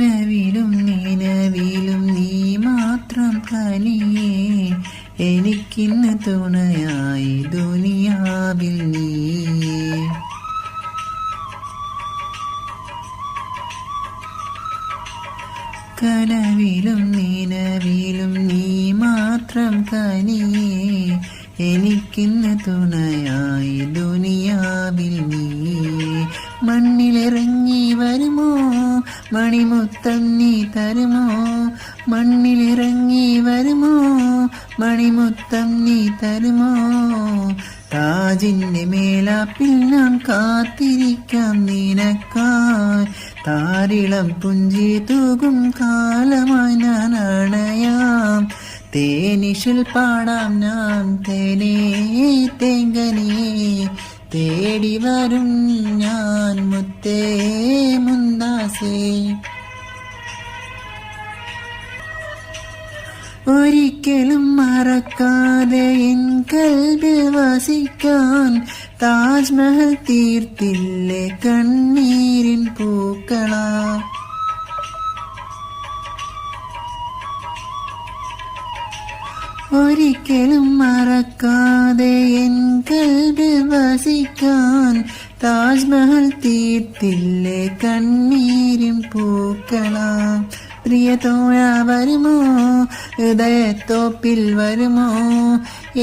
കനവിലും നിലവിലും നീ മാത്രം കനിയേ, എനിക്കിന്ന് തുണയായി ദുനിയാവിൽ നീയേ. കനവിലും നിലവിലും നീ മാത്രം കനിയേ, എനിക്കിന്ന് തുണയായി ദുനിയാവിൽ നീയേ. മണ്ണിലിറങ്ങി വരുമോ മണിമുത്തം നീ തരുമോ, മണ്ണിലിറങ്ങി വരുമോ മണിമുത്തം നീ തരുമോ. താജിന്റെ മേലാപ്പിൽ ഞാൻ കാത്തിരിക്കാം നിനക്കായി, താരിളം പുഞ്ചി തൂകും കാലമായി ഞാൻ അണയാം. തേനിശിൽ പാടാം ഞാൻ തേനേ തേങ്കനേ, തേടി വരും ഞാൻ മുത്തേ മുന്താസേ. ഒരിക്കലും മറക്കാതെ എൻ കൽബിൽ വസിക്കാൻ, താജ്മഹൽ തീർത്തില്ലേ കണ്ണീരിൻ പൂക്കളാ. ഒരിക്കലും മറക്കാതെ എൻ കൽബിൽ വസിക്കാൻ, താജ്മഹൽ തീർത്തില്ലേ കണ്ണീരിൻ പൂക്കളാ. പ്രിയതോഴ വരുമോ ഹൃദയത്തോപ്പിൽ വരുമോ,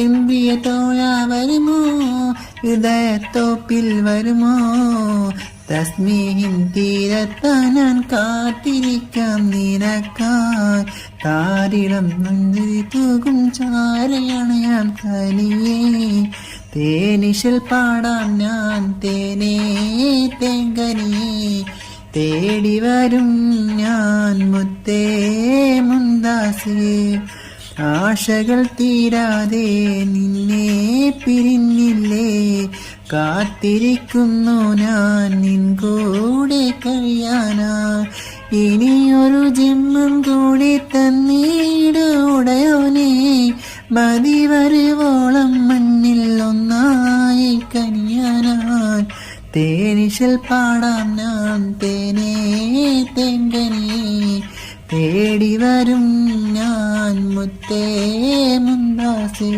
എൻ പ്രിയതോഴ വരുമോ ഹൃദയത്തോപ്പിൽ വരുമോ. തസ്മീഹിൻ തീരത്താൻ ഞാൻ കാത്തിരിക്കാം നിനക്കായി, താരിളം മുന്തിരി തൂകും ചാരയണയാൻ തനിയേ. തേനിശിൽ പാടാം ഞാൻ തേനേ തേങ്കനേ, തേടി വരും ഞാൻ മുത്തേ മുന്താസേ. ആശകൾ തീരാതെ നിന്നെ പിരിഞ്ഞില്ലേ, കാത്തിരിക്കുന്നു ഞാൻ നിൻ കൂടെ കഴിയാനാ. ഇനിയൊരു ജന്മം കൂടി തന്നീടുടയോനേ, മതി വരുവോളം മണ്ണിൽ ഒന്നായി കനിയാനായി. തേനിശിൽ പാടാം ഞാൻ തേനേ തേങ്കനേ, തേടി വരും ഞാൻ മുത്തേ മുന്താസേ.